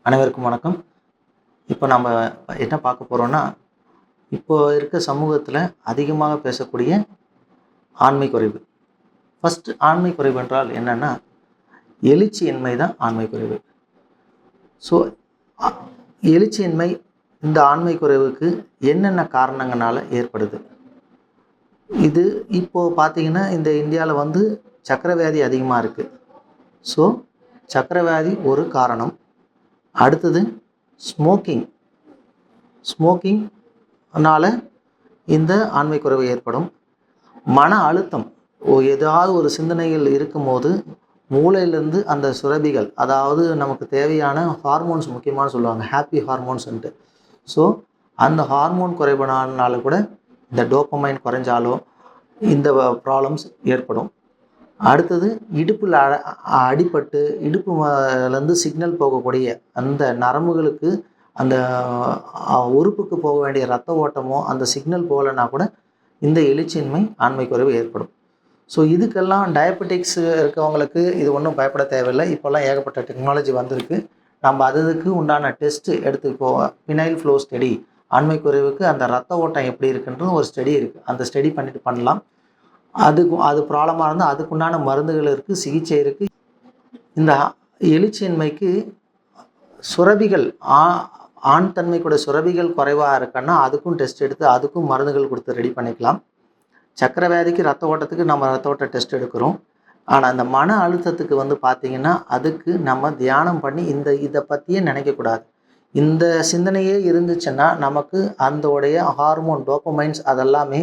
அனைவருக்கும் வணக்கம். இப்போ நம்ம என்ன பார்க்க போகிறோம்னா, இப்போ இருக்க சமூகத்தில் அதிகமாக பேசக்கூடிய ஆண்மை குறைவு. ஃபஸ்ட்டு ஆண்மை குறைவு என்றால் என்னென்னா, எழுச்சியின்மை தான் ஆண்மை குறைவு. ஸோ அ எழுச்சியின்மை இந்த ஆண்மை குறைவுக்கு என்னென்ன காரணங்களால ஏற்படுது? இது இப்போது பார்த்தீங்கன்னா, இந்த இந்தியாவில் சர்க்கரை வியாதி அதிகமாக இருக்குது. ஸோ சர்க்கரை வியாதி ஒரு காரணம். அடுத்தது ஸ்மோக்கிங்னால இந்த ஆண்மை குறைவு ஏற்படும். மன அழுத்தம், ஏதாவது ஒரு சிந்தனைகள் இருக்கும்போது மூளையிலேருந்து அந்த சுரபிகள், அதாவது நமக்கு தேவையான ஹார்மோன்ஸ் முக்கியமான சொல்லுவாங்க, ஹாப்பி ஹார்மோன்ஸ்ன்ட்டு. ஸோ அந்த ஹார்மோன் குறைபாடுனால கூட இந்த டோப்பமைன் குறைஞ்சாலோ இந்த ப்ராப்ளம்ஸ் ஏற்படும். அடுத்தது இடுப்பில் அடிபட்டு இடுப்புலேருந்து சிக்னல் போகக்கூடிய அந்த நரம்புகளுக்கு, அந்த உறுப்புக்கு போக வேண்டிய இரத்த ஓட்டமோ அந்த சிக்னல் போகலைன்னா கூட இந்த எழுச்சியின்மை ஆண்மை குறைவு ஏற்படும். ஸோ இதுக்கெல்லாம் டயபெட்டிக்ஸ் இருக்கவங்களுக்கு இது ஒன்றும் பயப்பட தேவையில்லை. இப்போல்லாம் ஏகப்பட்ட டெக்னாலஜி வந்திருக்கு. நம்ம அதுக்கு உண்டான டெஸ்ட்டு எடுத்துக்கோ, பினைல் ஃப்ளோ ஸ்டடி, ஆண்மை குறைவுக்கு அந்த இரத்த ஓட்டம் எப்படி இருக்குன்றது ஒரு ஸ்டடி இருக்குது. அந்த ஸ்டடி பண்ணிட்டு பண்ணலாம். அது ப்ராப்ளமாக இருந்தால் அதுக்குண்டான மருந்துகள் இருக்குது, சிகிச்சை இருக்குது. இந்த எழுச்சியின்மைக்கு சுரபிகள், ஆண் தன்மை கூட சுரபிகள் குறைவாக இருக்குன்னா அதுக்கும் டெஸ்ட் எடுத்து அதுக்கும் மருந்துகள் கொடுத்து ரெடி பண்ணிக்கலாம். சர்க்கரை வியாதிக்கு ரத்த ஓட்டத்துக்கு நம்ம ரத்த ஓட்ட டெஸ்ட் எடுக்கிறோம். ஆனால் இந்த மன அழுத்தத்துக்கு பார்த்திங்கன்னா அதுக்கு நம்ம தியானம் பண்ணி இதை பற்றியே நினைக்கக்கூடாது. இந்த சிந்தனையே இருந்துச்சுன்னா நமக்கு அதோடைய ஹார்மோன் டோப்பமைன்ஸ் அதெல்லாமே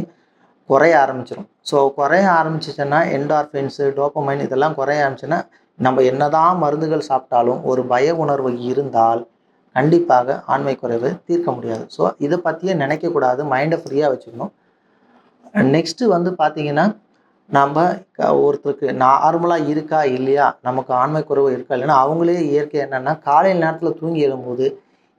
குறைய ஆரம்பிச்சிடும். ஸோ குறைய ஆரம்பிச்சிச்சுன்னா என்டார்ஃபின்ஸு, டோப்பமைன் இதெல்லாம் குறைய ஆரம்பிச்சுன்னா நம்ம என்னதான் மருந்துகள் சாப்பிட்டாலும் ஒரு பய உணர்வு இருந்தால் கண்டிப்பாக ஆண்மை குறைவை தீர்க்க முடியாது. ஸோ இதை பற்றியே நினைக்கக்கூடாது, மைண்டை ஃப்ரீயாக வச்சுக்கணும். நெக்ஸ்ட்டு பார்த்திங்கன்னா, நம்ம ஒருத்தருக்கு நார்மலாக இருக்கா இல்லையா, நமக்கு ஆண்மை குறைவு இருக்கா இல்லைன்னா அவங்களே இயற்கை என்னென்னா காலையில் நேரத்தில் தூங்கி எழும்போது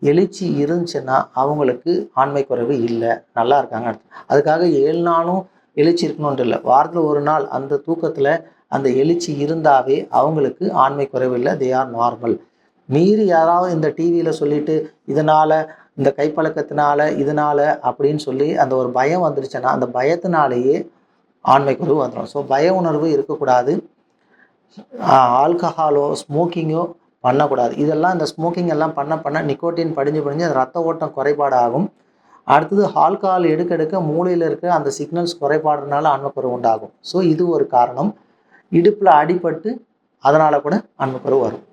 எழுச்சி இருந்துச்சுன்னா அவங்களுக்கு ஆண்மை குறைவு இல்லை, நல்லா இருக்காங்க. அதுக்காக 7 நாளும் எழுச்சி இருக்கணுன்ட்டு இல்லை, வாரத்தில் ஒரு நாள் அந்த தூக்கத்தில் அந்த எழுச்சி இருந்தாவே அவங்களுக்கு ஆண்மை குறைவு இல்லை, தே ஆர் நார்மல். மீறி யாராவது இந்த டிவியில் சொல்லிட்டு இதனால், இந்த கைப்பழக்கத்தினால இதனால் அப்படின்னு சொல்லி அந்த ஒரு பயம் வந்துடுச்சுன்னா அந்த பயத்தினாலேயே ஆண்மை குறைவு வந்துடும். ஸோ பய உணர்வு இருக்கக்கூடாது. ஆல்கஹாலோ ஸ்மோக்கிங்கோ பண்ணக்கூடாது. இதெல்லாம் இந்த ஸ்மோக்கிங் எல்லாம் பண்ண நிக்கோட்டின் படிஞ்சு அந்த ரத்த ஓட்டம் குறைபாடு ஆகும். அடுத்தது ஆல்கஹால் எடுக்க மூளையில் இருக்க அந்த சிக்னல்ஸ் குறைபாடுனால ஆண்மைக்குறைவு உண்டாகும். ஸோ இது ஒரு காரணம். இடுப்பில் அடிபட்டு அதனால் கூட ஆண்மைக்குறைவு வரும்.